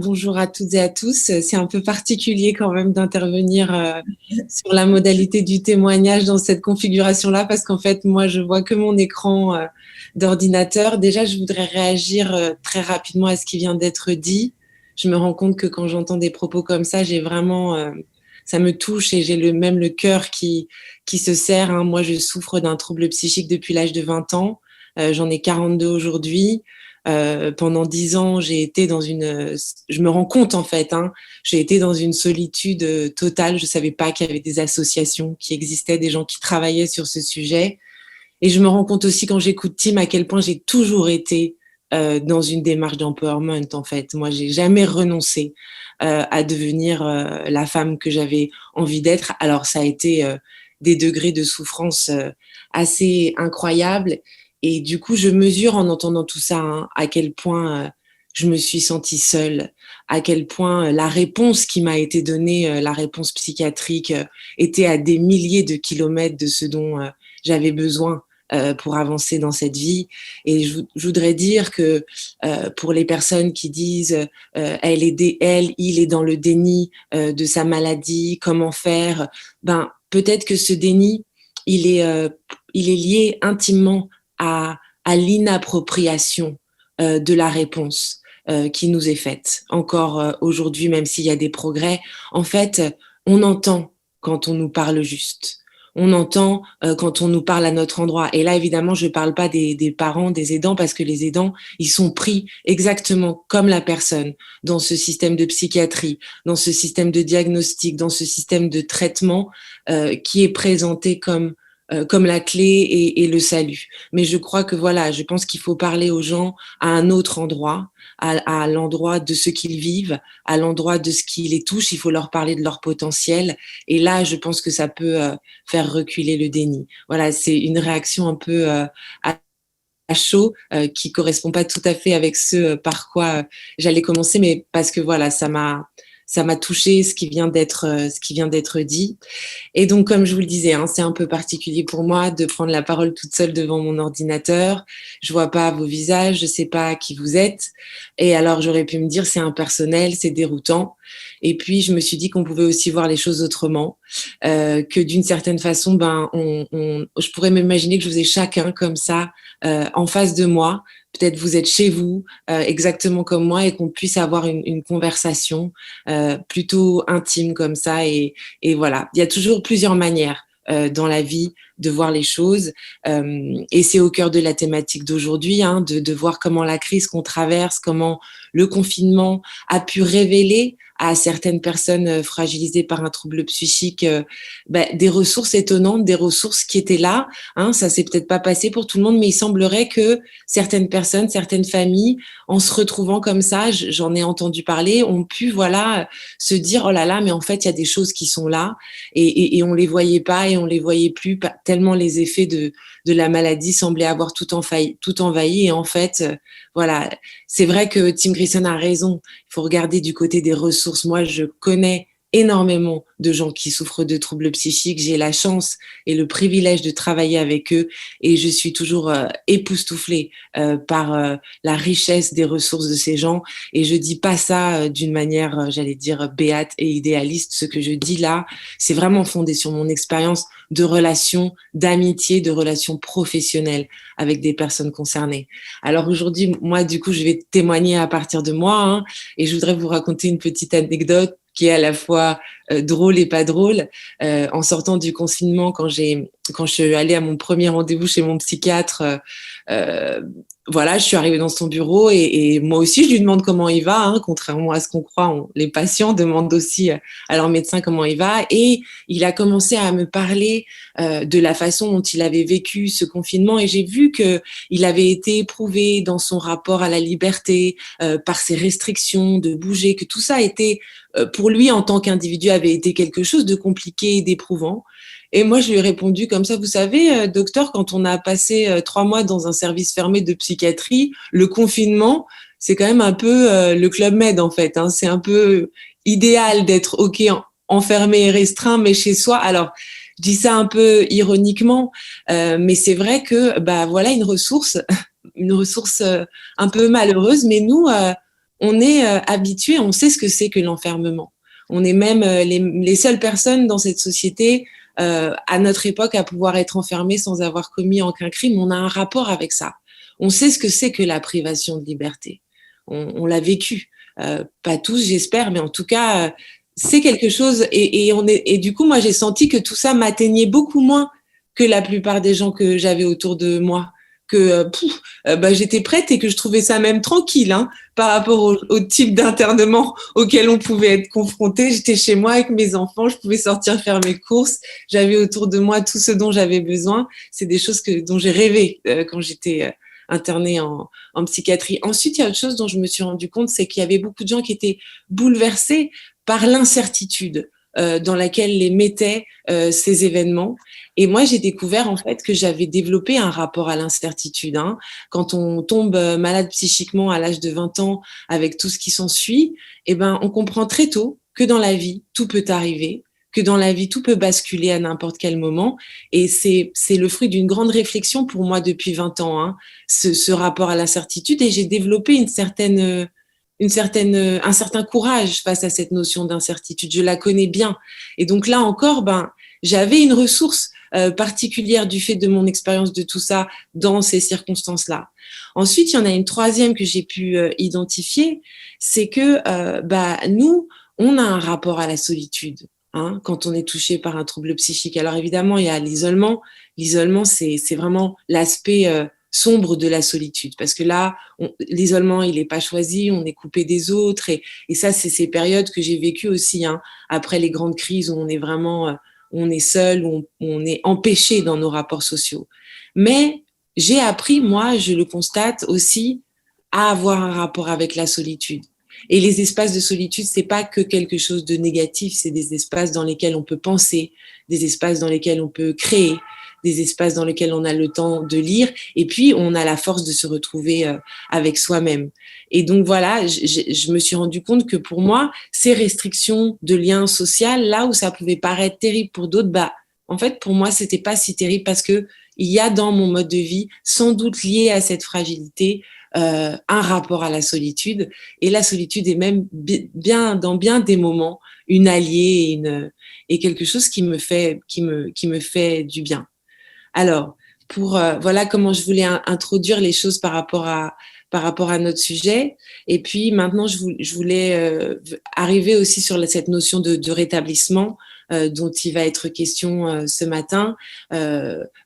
Bonjour à toutes et à tous. C'est un peu particulier quand même d'intervenir sur la modalité du témoignage dans cette configuration-là parce qu'en fait, moi, je vois que mon écran d'ordinateur. Déjà, je voudrais réagir très rapidement à ce qui vient d'être dit. Je me rends compte que quand j'entends des propos comme ça, j'ai vraiment, ça me touche et j'ai même le cœur qui se serre, hein. Moi, je souffre d'un trouble psychique depuis l'âge de 20 ans. J'en ai 42 aujourd'hui. Pendant 10 ans, j'ai été dans une, je me rends compte en fait, hein, j'ai été dans une solitude totale. Je savais pas qu'il y avait des associations qui existaient, des gens qui travaillaient sur ce sujet. Et je me rends compte aussi quand j'écoute Tim à quel point j'ai toujours été dans une démarche d'empowerment en fait. Moi, j'ai jamais renoncé à devenir la femme que j'avais envie d'être. Alors, ça a été des degrés de souffrance assez incroyables. Et du coup, je mesure en entendant tout ça hein, à quel point je me suis sentie seule, à quel point la réponse qui m'a été donnée, la réponse psychiatrique, était à des milliers de kilomètres de ce dont j'avais besoin pour avancer dans cette vie. Et je voudrais dire que pour les personnes qui disent il est dans le déni de sa maladie, comment faire, ben peut-être que ce déni, il est, euh, il est lié intimement à l'inappropriation de la réponse qui nous est faite. Encore aujourd'hui, même s'il y a des progrès, en fait, on entend quand on nous parle juste. On entend quand on nous parle à notre endroit. Et là, évidemment, je ne parle pas des parents, des aidants, parce que les aidants, ils sont pris exactement comme la personne dans ce système de psychiatrie, dans ce système de diagnostic, dans ce système de traitement qui est présenté comme la clé et le salut. Mais je crois que voilà, je pense qu'il faut parler aux gens à un autre endroit, à l'endroit de ce qu'ils vivent, à l'endroit de ce qui les touche. Il faut leur parler de leur potentiel. Et là, je pense que ça peut faire reculer le déni. Voilà, c'est une réaction un peu à chaud qui correspond pas tout à fait avec ce par quoi j'allais commencer, mais parce que voilà, ça m'a touché ce qui vient d'être dit. Et donc, comme je vous le disais, hein, c'est un peu particulier pour moi de prendre la parole toute seule devant mon ordinateur. Je vois pas vos visages, je sais pas qui vous êtes. Et alors, j'aurais pu me dire, c'est impersonnel, c'est déroutant. Et puis, je me suis dit qu'on pouvait aussi voir les choses autrement, que d'une certaine façon, ben, je pourrais m'imaginer que je vous ai chacun comme ça en face de moi. Peut-être vous êtes chez vous, exactement comme moi, et qu'on puisse avoir une conversation plutôt intime comme ça et voilà, il y a toujours plusieurs manières dans la vie de voir les choses. Et c'est au cœur de la thématique d'aujourd'hui, hein, de voir comment la crise qu'on traverse, comment le confinement a pu révéler à certaines personnes fragilisées par un trouble psychique des ressources étonnantes, des ressources qui étaient là. Hein, ça s'est peut-être pas passé pour tout le monde, mais il semblerait que certaines personnes, certaines familles, en se retrouvant comme ça, j'en ai entendu parler, ont pu voilà se dire oh là là, mais en fait il y a des choses qui sont là et on les voyait pas et on les voyait plus tellement les effets de la maladie semblaient avoir tout envahi et en fait voilà, c'est vrai que Tim Grayson a raison. Il faut regarder du côté des ressources. Moi, je connais énormément de gens qui souffrent de troubles psychiques. J'ai la chance et le privilège de travailler avec eux et je suis toujours époustouflée par la richesse des ressources de ces gens. Et je dis pas ça d'une manière, j'allais dire, béate et idéaliste. Ce que je dis là, c'est vraiment fondé sur mon expérience de relations, d'amitié, de relations professionnelles avec des personnes concernées. Alors aujourd'hui, moi, du coup, je vais témoigner à partir de moi hein, et je voudrais vous raconter une petite anecdote qui est à la fois drôle et pas drôle. En sortant du confinement, quand je suis allée à mon premier rendez-vous chez mon psychiatre, euh, voilà, je suis arrivée dans son bureau et moi aussi, je lui demande comment il va. Hein, contrairement à ce qu'on croit, les patients demandent aussi à leur médecin comment il va. Et il a commencé à me parler de la façon dont il avait vécu ce confinement et j'ai vu que il avait été éprouvé dans son rapport à la liberté par ses restrictions de bouger, que tout ça était pour lui en tant qu'individu avait été quelque chose de compliqué et d'éprouvant. Et moi, je lui ai répondu comme ça, vous savez, docteur, quand on a passé 3 mois dans un service fermé de psychiatrie, le confinement, c'est quand même un peu le Club Med en fait. Hein. C'est un peu idéal d'être ok enfermé et restreint, mais chez soi. Alors, je dis ça un peu ironiquement, mais c'est vrai que bah voilà une ressource un peu malheureuse, mais nous on est habitué, on sait ce que c'est que l'enfermement. On est même les seules personnes dans cette société à notre époque à pouvoir être enfermées sans avoir commis aucun crime. On a un rapport avec ça. On sait ce que c'est que la privation de liberté. On l'a vécu. Pas tous, j'espère, mais en tout cas, c'est quelque chose. Et du coup, moi, j'ai senti que tout ça m'atteignait beaucoup moins que la plupart des gens que j'avais autour de moi. Que j'étais prête et que je trouvais ça même tranquille par rapport au type d'internement auquel on pouvait être confronté. J'étais chez moi avec mes enfants, je pouvais sortir faire mes courses, j'avais autour de moi tout ce dont j'avais besoin. C'est des choses dont j'ai rêvé quand j'étais internée en psychiatrie. Ensuite, il y a autre chose dont je me suis rendu compte, c'est qu'il y avait beaucoup de gens qui étaient bouleversés par l'incertitude dans laquelle les mettaient ces événements. Et moi, j'ai découvert en fait que j'avais développé un rapport à l'incertitude. Quand on tombe malade psychiquement à l'âge de 20 ans avec tout ce qui s'ensuit, eh ben, on comprend très tôt que dans la vie, tout peut arriver, que dans la vie, tout peut basculer à n'importe quel moment. Et c'est le fruit d'une grande réflexion pour moi depuis 20 ans, ce rapport à l'incertitude. Et j'ai développé un certain courage face à cette notion d'incertitude. Je la connais bien. Et donc là encore, j'avais une ressource particulière du fait de mon expérience de tout ça dans ces circonstances-là. Ensuite, il y en a une troisième que j'ai pu identifier, c'est que nous, on a un rapport à la solitude quand on est touché par un trouble psychique. Alors évidemment, il y a l'isolement. L'isolement, c'est vraiment l'aspect sombre de la solitude, parce que là, l'isolement, il n'est pas choisi, on est coupé des autres, et ça, c'est ces périodes que j'ai vécues aussi, après les grandes crises où on est vraiment, on est seul, où on est empêché dans nos rapports sociaux. Mais j'ai appris, moi, je le constate aussi, à avoir un rapport avec la solitude. Et les espaces de solitude, c'est pas que quelque chose de négatif, c'est des espaces dans lesquels on peut penser, des espaces dans lesquels on peut créer, des espaces dans lesquels on a le temps de lire, et puis on a la force de se retrouver avec soi-même. Et donc voilà, je me suis rendu compte que pour moi, ces restrictions de lien social, là où ça pouvait paraître terrible pour d'autres, en fait, pour moi, c'était pas si terrible parce que il y a dans mon mode de vie, sans doute lié à cette fragilité, un rapport à la solitude. Et la solitude est même dans bien des moments une alliée et quelque chose qui me fait du bien. Alors, voilà comment je voulais introduire les choses par rapport à notre sujet. Et puis maintenant, je voulais arriver aussi sur cette notion de rétablissement dont il va être question ce matin.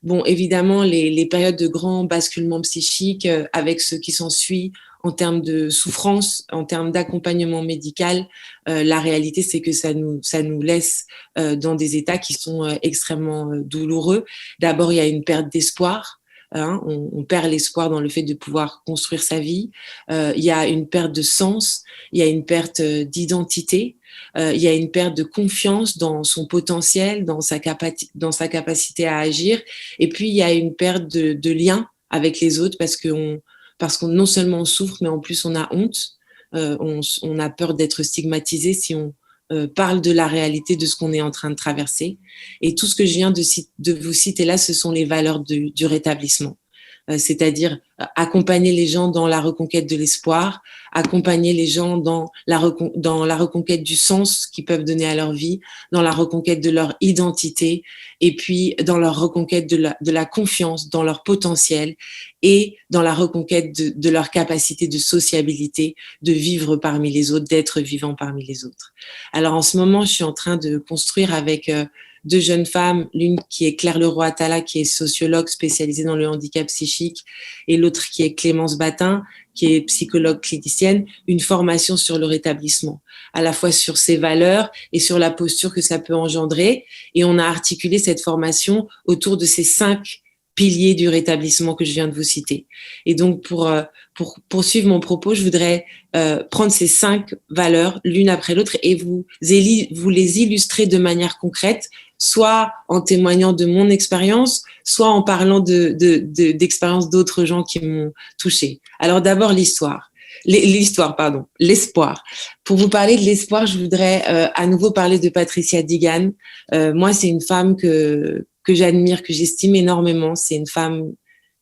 Bon, évidemment, les périodes de grand basculement psychique avec ce qui s'ensuit en termes de souffrance, en termes d'accompagnement médical, la réalité, c'est que ça nous laisse dans des états qui sont extrêmement douloureux. D'abord, il y a une perte d'espoir. On perd l'espoir dans le fait de pouvoir construire sa vie. Il y a une perte de sens, il y a une perte d'identité, il y a une perte de confiance dans son potentiel, dans sa capacité à agir. Et puis, il y a une perte de lien avec les autres parce qu'on non seulement on souffre, mais en plus on a honte. On a peur d'être stigmatisé si on parle de la réalité de ce qu'on est en train de traverser. Et tout ce que je viens de vous citer là, ce sont les valeurs du rétablissement. C'est-à-dire accompagner les gens dans la reconquête de l'espoir, accompagner les gens dans la reconquête du sens qu'ils peuvent donner à leur vie, dans la reconquête de leur identité, et puis dans leur reconquête de la confiance dans leur potentiel et dans la reconquête de leur capacité de sociabilité, de vivre parmi les autres, d'être vivant parmi les autres. Alors en ce moment, je suis en train de construire avec deux jeunes femmes, l'une qui est Claire Leroy-Attala, qui est sociologue spécialisée dans le handicap psychique, et l'autre qui est Clémence Batin, qui est psychologue clinicienne, une formation sur le rétablissement, à la fois sur ses valeurs et sur la posture que ça peut engendrer. Et on a articulé cette formation autour de ces 5 piliers du rétablissement que je viens de vous citer. Et donc, pour poursuivre mon propos, je voudrais prendre ces 5 valeurs l'une après l'autre et vous les illustrer de manière concrète, soit en témoignant de mon expérience, soit en parlant d'expériences d'autres gens qui m'ont touchée. Alors d'abord, l'espoir. Pour vous parler de l'espoir, je voudrais à nouveau parler de Patricia Digan. Moi, c'est une femme que j'admire, que j'estime énormément. C'est une femme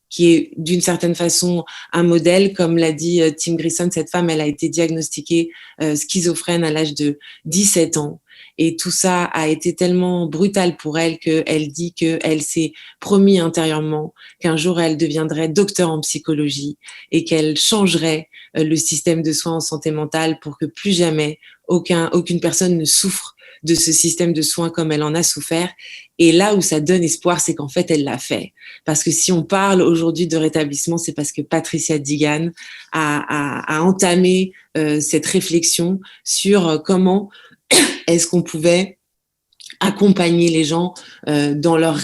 qui est d'une certaine façon un modèle. Comme l'a dit Tim Grissom, cette femme, elle a été diagnostiquée schizophrène à l'âge de 17 ans. Et tout ça a été tellement brutal pour elle qu'elle dit qu'elle s'est promis intérieurement qu'un jour elle deviendrait docteur en psychologie et qu'elle changerait le système de soins en santé mentale pour que plus jamais aucune personne ne souffre de ce système de soins comme elle en a souffert. Et là où ça donne espoir, c'est qu'en fait, elle l'a fait. Parce que si on parle aujourd'hui de rétablissement, c'est parce que Patricia Digan a entamé cette réflexion sur comment est-ce qu'on pouvait accompagner les gens dans leur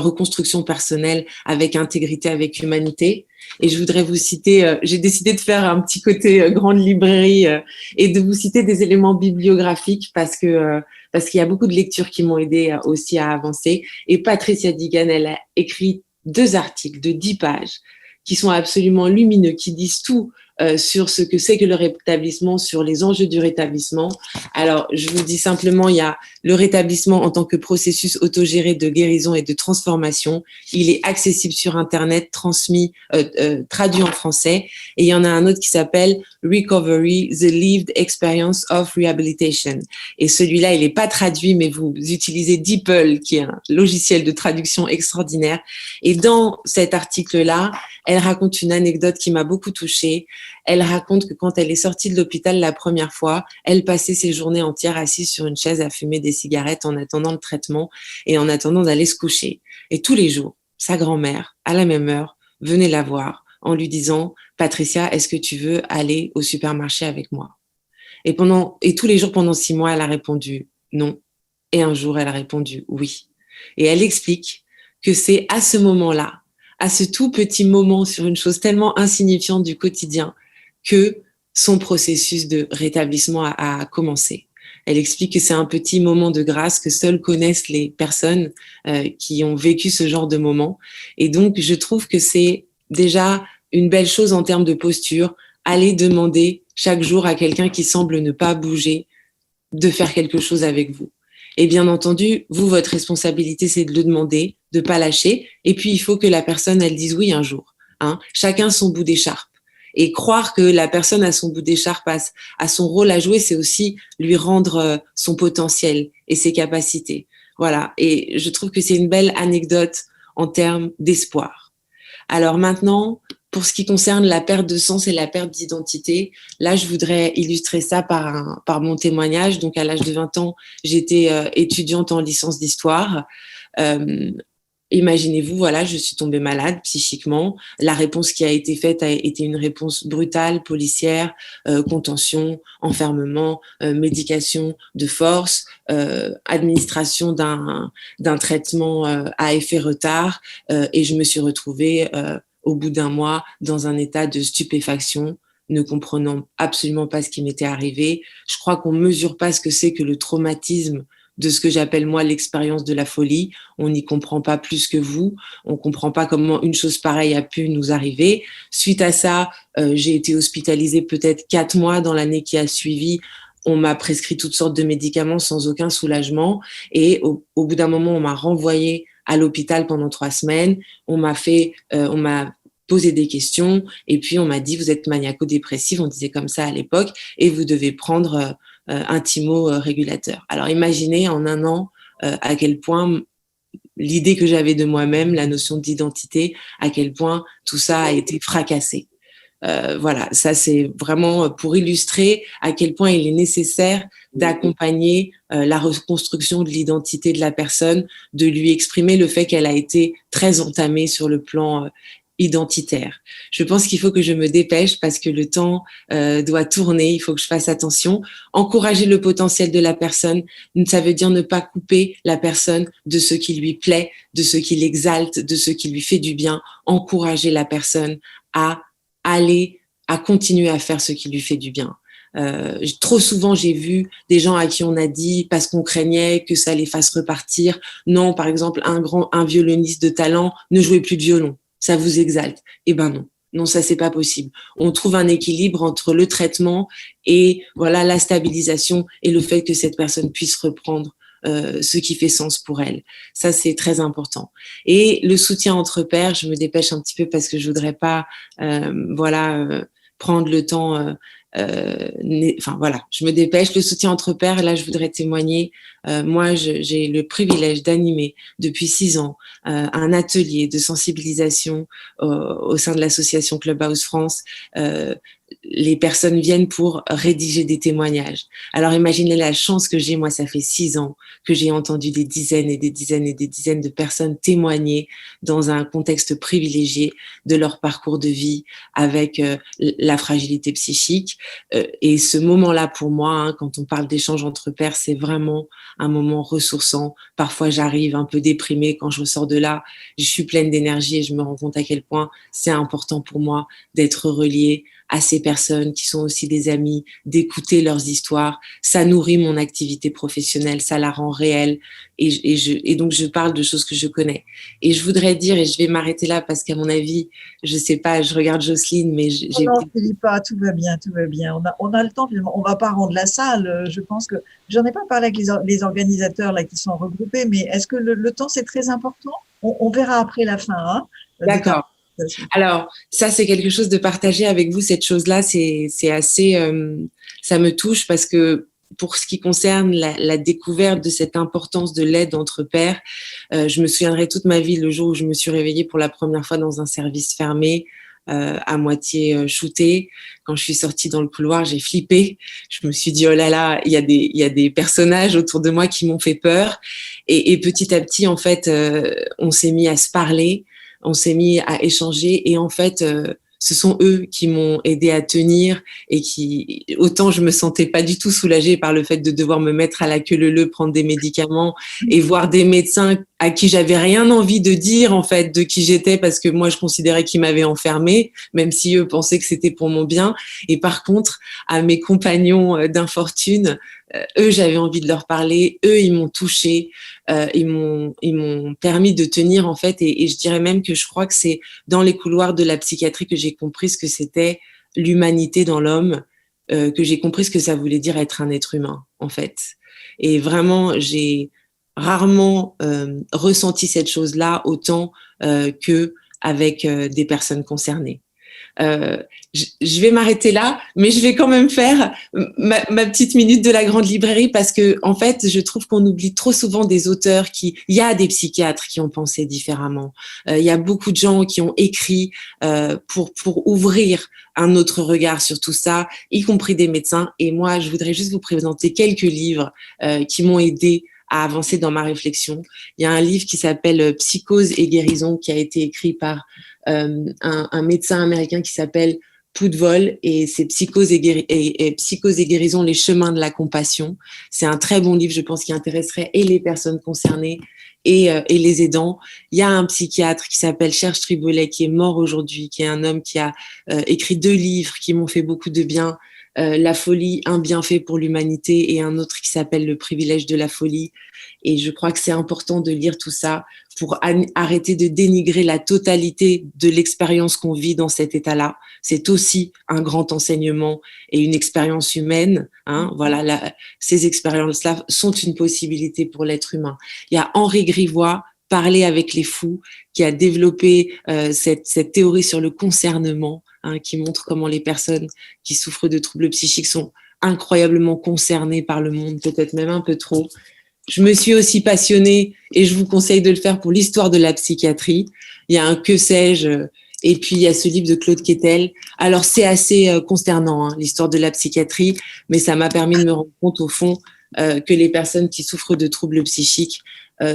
reconstruction personnelle avec intégrité, avec humanité. Et je voudrais vous citer, j'ai décidé de faire un petit côté grande librairie et de vous citer des éléments bibliographiques parce qu'il y a beaucoup de lectures qui m'ont aidé aussi à avancer. Et Patricia Digan, elle a écrit 2 articles de 10 pages qui sont absolument lumineux, qui disent tout sur ce que c'est que le rétablissement, sur les enjeux du rétablissement. Alors, je vous dis simplement, il y a le rétablissement en tant que processus autogéré de guérison et de transformation. Il est accessible sur Internet, traduit en français. Et il y en a un autre qui s'appelle Recovery, The Lived Experience of Rehabilitation. Et celui-là, il n'est pas traduit, mais vous utilisez DeepL, qui est un logiciel de traduction extraordinaire. Et dans cet article-là, elle raconte une anecdote qui m'a beaucoup touchée. Elle raconte que quand elle est sortie de l'hôpital la première fois, elle passait ses journées entières assise sur une chaise à fumer des cigarettes en attendant le traitement et en attendant d'aller se coucher. Et tous les jours, sa grand-mère, à la même heure, venait la voir en lui disant « Patricia, est-ce que tu veux aller au supermarché avec moi ?» Et tous les jours pendant 6 mois, elle a répondu « non ». Et un jour, elle a répondu « oui ». Et elle explique que c'est à ce moment-là, à ce tout petit moment sur une chose tellement insignifiante du quotidien que son processus de rétablissement a commencé. Elle explique que c'est un petit moment de grâce que seules connaissent les personnes qui ont vécu ce genre de moment. Et donc, je trouve que c'est déjà une belle chose en termes de posture, aller demander chaque jour à quelqu'un qui semble ne pas bouger de faire quelque chose avec vous. Et bien entendu, vous, votre responsabilité, c'est de le demander, de pas lâcher. Et puis, il faut que la personne, elle dise oui un jour. Hein. Chacun son bout d'écharpe. Et croire que la personne a son bout d'écharpe, a son rôle à jouer, c'est aussi lui rendre son potentiel et ses capacités. Voilà. Et je trouve que c'est une belle anecdote en termes d'espoir. Alors maintenant, pour ce qui concerne la perte de sens et la perte d'identité, là, je voudrais illustrer ça par mon témoignage. Donc, à l'âge de 20 ans, j'étais étudiante en licence d'histoire. Imaginez-vous, voilà, je suis tombée malade psychiquement. La réponse qui a été faite a été une réponse brutale, policière, contention, enfermement, médication de force, administration d'un traitement à effet retard. Et je me suis retrouvée au bout d'1 mois dans un état de stupéfaction, ne comprenant absolument pas ce qui m'était arrivé. Je crois qu'on mesure pas ce que c'est que le traumatisme de ce que j'appelle moi l'expérience de la folie. On n'y comprend pas plus que vous. On comprend pas comment une chose pareille a pu nous arriver. Suite à ça, j'ai été hospitalisée peut-être 4 mois dans l'année qui a suivi. On m'a prescrit toutes sortes de médicaments sans aucun soulagement. Et au bout d'un moment, on m'a renvoyée à l'hôpital pendant 3 semaines. On m'a posé des questions et puis on m'a dit vous êtes maniaco-dépressive, on disait comme ça à l'époque, et vous devez prendre un thymorégulateur. Alors imaginez en 1 an à quel point l'idée que j'avais de moi-même, la notion d'identité, à quel point tout ça a été fracassé. Voilà, ça c'est vraiment pour illustrer à quel point il est nécessaire d'accompagner la reconstruction de l'identité de la personne, de lui exprimer le fait qu'elle a été très entamée sur le plan identitaire. Je pense qu'il faut que je me dépêche parce que le temps doit tourner, il faut que je fasse attention. Encourager le potentiel de la personne, ça veut dire ne pas couper la personne de ce qui lui plaît, de ce qui l'exalte, de ce qui lui fait du bien. Encourager la personne à continuer à faire ce qui lui fait du bien. Trop souvent, j'ai vu des gens à qui on a dit, parce qu'on craignait que ça les fasse repartir, non, par exemple, un violoniste de talent ne jouait plus de violon. Ça vous exalte. Eh ben non. Non, ça, c'est pas possible. On trouve un équilibre entre le traitement et voilà la stabilisation et le fait que cette personne puisse reprendre ce qui fait sens pour elles. Ça, c'est très important. Et le soutien entre pairs, je me dépêche un petit peu parce que je voudrais pas, prendre le temps. Enfin voilà, je me dépêche. Le soutien entre pairs, là, je voudrais témoigner. Moi, j'ai le privilège d'animer depuis 6 ans un atelier de sensibilisation au sein de l'association Clubhouse France. Les personnes viennent pour rédiger des témoignages. Alors imaginez la chance que j'ai, moi ça fait 6 ans que j'ai entendu des dizaines et des dizaines et des dizaines de personnes témoigner dans un contexte privilégié de leur parcours de vie avec la fragilité psychique. Et ce moment-là pour moi, hein, quand on parle d'échange entre pairs, c'est vraiment un moment ressourçant. Parfois j'arrive un peu déprimée, quand je ressors de là, je suis pleine d'énergie et je me rends compte à quel point c'est important pour moi d'être reliée à ces personnes qui sont aussi des amis, d'écouter leurs histoires. Ça nourrit mon activité professionnelle, ça la rend réelle. Et donc, je parle de choses que je connais. Et je voudrais dire, et je vais m'arrêter là parce qu'à mon avis, je sais pas, je regarde Jocelyne, mais Non, j'ai... non, Philippa, tout va bien, tout va bien. On a le temps, finalement. On va pas rendre la salle. Je pense que j'en ai pas parlé avec les organisateurs là qui sont regroupés, mais est-ce que le temps c'est très important? On verra après la fin, hein, de ta D'accord. présentation. Alors, ça, c'est quelque chose de partagé avec vous, cette chose-là, c'est assez, ça me touche parce que pour ce qui concerne la découverte de cette importance de l'aide entre pairs, je me souviendrai toute ma vie le jour où je me suis réveillée pour la première fois dans un service fermé, à moitié shooté. Quand je suis sortie dans le couloir, j'ai flippé. Je me suis dit, oh là là, il y a des personnages autour de moi qui m'ont fait peur. Et petit à petit, en fait, on s'est mis à se parler, on s'est mis à échanger et en fait, ce sont eux qui m'ont aidé à tenir et qui, autant je me sentais pas du tout soulagée par le fait de devoir me mettre à la queue leu-leu, prendre des médicaments et voir des médecins à qui j'avais rien envie de dire en fait de qui j'étais parce que moi je considérais qu'ils m'avaient enfermée, même si eux pensaient que c'était pour mon bien. Et par contre, à mes compagnons d'infortune, eux j'avais envie de leur parler, eux ils m'ont touchée, ils m'ont permis de tenir en fait et je dirais même que je crois que c'est dans les couloirs de la psychiatrie que j'ai compris ce que c'était l'humanité dans l'homme, que j'ai compris ce que ça voulait dire être un être humain en fait. Et vraiment j'ai rarement ressenti cette chose-là autant que avec des personnes concernées. Euh, je vais m'arrêter là, mais je vais quand même faire ma petite minute de la grande librairie parce que, en fait, je trouve qu'on oublie trop souvent des auteurs qui, il y a des psychiatres qui ont pensé différemment. Il y a beaucoup de gens qui ont écrit pour ouvrir un autre regard sur tout ça, y compris des médecins. Et moi, je voudrais juste vous présenter quelques livres qui m'ont aidé à avancer dans ma réflexion. Il y a un livre qui s'appelle Psychose et guérison qui a été écrit par un médecin américain qui s'appelle Poudvol et c'est Psychose et guérison, les chemins de la compassion. C'est un très bon livre, je pense, qui intéresserait et les personnes concernées et les aidants. Il y a un psychiatre qui s'appelle Serge Tribolet qui est mort aujourd'hui, qui est un homme qui a écrit 2 livres qui m'ont fait beaucoup de bien. La folie, un bienfait pour l'humanité et un autre qui s'appelle Le privilège de la folie. Et je crois que c'est important de lire tout ça pour arrêter de dénigrer la totalité de l'expérience qu'on vit dans cet état-là. C'est aussi un grand enseignement et une expérience humaine. Hein, voilà, ces expériences-là sont une possibilité pour l'être humain. Il y a Henri Grivois, Parler avec les fous, qui a développé cette théorie sur le concernement, hein, qui montre comment les personnes qui souffrent de troubles psychiques sont incroyablement concernées par le monde, peut-être même un peu trop. Je me suis aussi passionnée, et je vous conseille de le faire, pour l'histoire de la psychiatrie. Il y a un Que sais-je, et puis il y a ce livre de Claude Quetel. Alors c'est assez consternant, hein, l'histoire de la psychiatrie, mais ça m'a permis de me rendre compte au fond que les personnes qui souffrent de troubles psychiques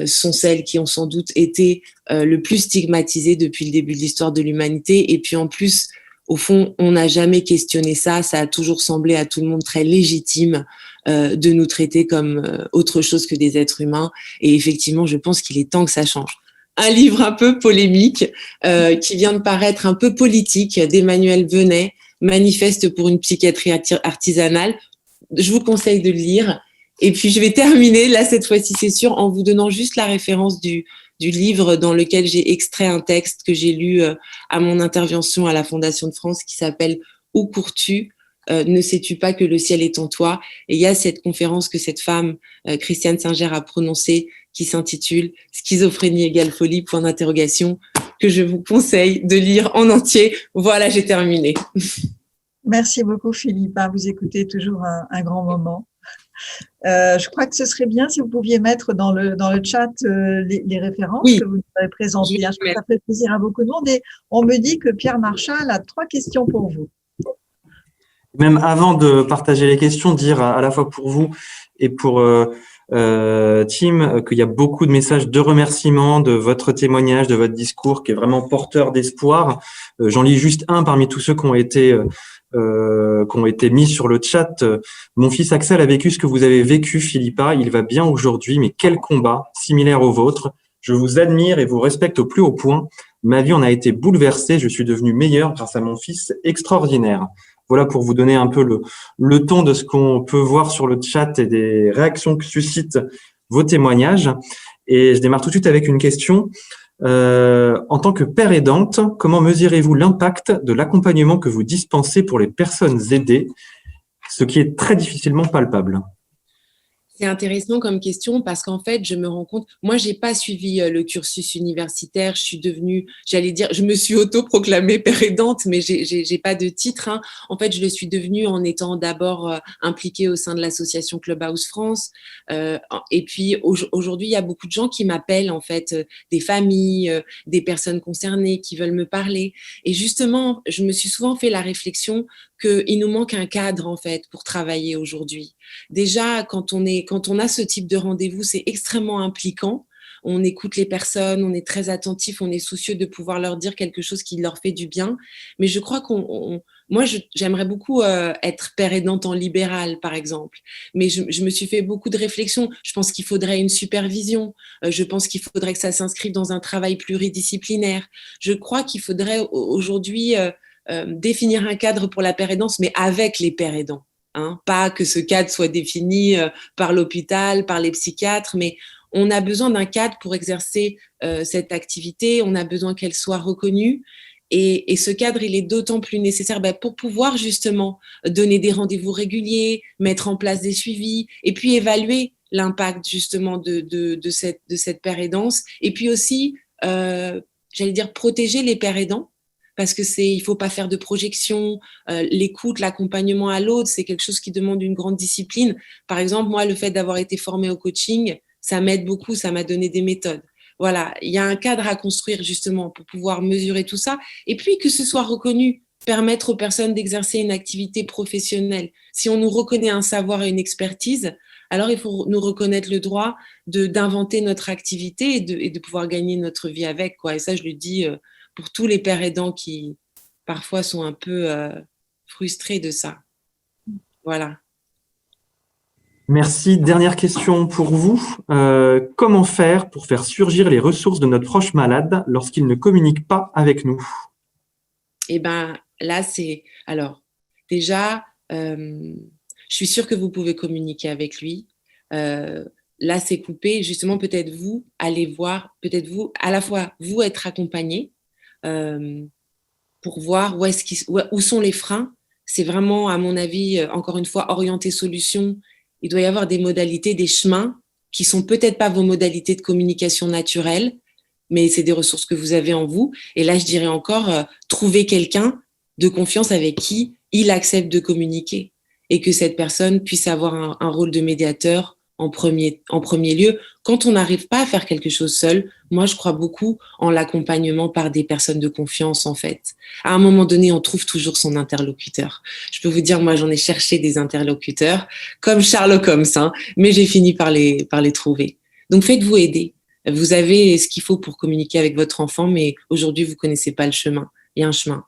sont celles qui ont sans doute été le plus stigmatisées depuis le début de l'histoire de l'humanité. Et puis en plus, au fond, on n'a jamais questionné ça. Ça a toujours semblé à tout le monde très légitime de nous traiter comme autre chose que des êtres humains. Et effectivement, je pense qu'il est temps que ça change. Un livre un peu polémique qui vient de paraître, un peu politique, d'Emmanuel Venet, Manifeste pour une psychiatrie artisanale. Je vous conseille de le lire. Et puis, je vais terminer, là, cette fois-ci, c'est sûr, en vous donnant juste la référence du livre dans lequel j'ai extrait un texte que j'ai lu à mon intervention à la Fondation de France qui s'appelle « Où cours-tu ?» ne sais-tu pas que le ciel est en toi? Et il y a cette conférence que cette femme, Christiane Singer, a prononcée qui s'intitule Schizophrénie égale folie, point d'interrogation, que je vous conseille de lire en entier. Voilà, j'ai terminé. Merci beaucoup, Philippa. Vous écoutez toujours un grand moment. Je crois que ce serait bien si vous pouviez mettre dans le chat les références que vous nous avez présentées. Je crois que ça fait plaisir à beaucoup de monde. Et on me dit que Pierre Marchal a 3 questions pour vous. Même avant de partager les questions, dire à la fois pour vous et pour Tim qu'il y a beaucoup de messages de remerciements de votre témoignage, de votre discours qui est vraiment porteur d'espoir. J'en lis juste un parmi tous ceux qui ont été mis sur le chat. Mon fils Axel a vécu ce que vous avez vécu, Philippa. Il va bien aujourd'hui, mais quel combat similaire au vôtre. Je vous admire et vous respecte au plus haut point. Ma vie en a été bouleversée. Je suis devenu meilleur grâce à mon fils extraordinaire. Voilà pour vous donner un peu le ton de ce qu'on peut voir sur le chat et des réactions que suscitent vos témoignages. Et je démarre tout de suite avec une question. En tant que père aidante, comment mesurez-vous l'impact de l'accompagnement que vous dispensez pour les personnes aidées, ce qui est très difficilement palpable? C'est intéressant comme question parce qu'en fait, je me rends compte, moi, j'ai pas suivi le cursus universitaire. Je suis devenue, j'allais dire, je me suis autoproclamée père aidante, mais j'ai pas de titre. Hein. En fait, je le suis devenue en étant d'abord impliquée au sein de l'association Clubhouse France. Et puis aujourd'hui, il y a beaucoup de gens qui m'appellent, en fait, des familles, des personnes concernées qui veulent me parler. Et justement, je me suis souvent fait la réflexion qu'il nous manque un cadre, en fait, pour travailler aujourd'hui. Déjà, quand on a ce type de rendez-vous, c'est extrêmement impliquant. On écoute les personnes, on est très attentif, on est soucieux de pouvoir leur dire quelque chose qui leur fait du bien. Mais je crois moi, j'aimerais beaucoup être père aidante en libéral, par exemple. Mais je me suis fait beaucoup de réflexions. Je pense qu'il faudrait une supervision. Je pense qu'il faudrait que ça s'inscrive dans un travail pluridisciplinaire. Je crois qu'il faudrait aujourd'hui définir un cadre pour la père aidance, mais avec les pères aidants. Hein, pas que ce cadre soit défini par l'hôpital, par les psychiatres, mais on a besoin d'un cadre pour exercer cette activité, on a besoin qu'elle soit reconnue. Et ce cadre, il est d'autant plus nécessaire pour pouvoir justement donner des rendez-vous réguliers, mettre en place des suivis et puis évaluer l'impact justement de cette père aidance. Et puis aussi, j'allais dire, protéger les pères aidants. Parce que il faut pas faire de projection, l'écoute, l'accompagnement à l'autre, c'est quelque chose qui demande une grande discipline. Par exemple, moi, le fait d'avoir été formée au coaching, ça m'aide beaucoup, ça m'a donné des méthodes. Voilà, il y a un cadre à construire justement pour pouvoir mesurer tout ça. Et puis que ce soit reconnu, permettre aux personnes d'exercer une activité professionnelle. Si on nous reconnaît un savoir et une expertise, alors il faut nous reconnaître le droit d'inventer notre activité et de pouvoir gagner notre vie avec, quoi. Et ça, je le dis pour tous les pères aidants qui parfois sont un peu frustrés de ça. Voilà. Merci. Dernière question pour vous. Comment faire pour faire surgir les ressources de notre proche malade lorsqu'il ne communique pas avec nous? Eh bien, là, c'est… Alors, déjà, je suis sûre que vous pouvez communiquer avec lui. Là, c'est coupé. Justement, peut-être vous, allez voir, peut-être vous, à la fois, vous être accompagné, pour voir où sont les freins. C'est vraiment, à mon avis, encore une fois, orienter solution. Il doit y avoir des modalités, des chemins qui sont peut-être pas vos modalités de communication naturelles, mais c'est des ressources que vous avez en vous. Et là, je dirais encore, trouver quelqu'un de confiance avec qui il accepte de communiquer et que cette personne puisse avoir un rôle de médiateur en premier lieu. Quand on n'arrive pas à faire quelque chose seul, moi, je crois beaucoup en l'accompagnement par des personnes de confiance, en fait. À un moment donné, on trouve toujours son interlocuteur. Je peux vous dire, moi, j'en ai cherché des interlocuteurs, comme Sherlock Holmes, hein, mais j'ai fini par les trouver. Donc, faites-vous aider. Vous avez ce qu'il faut pour communiquer avec votre enfant, mais aujourd'hui, vous ne connaissez pas le chemin. Il y a un chemin.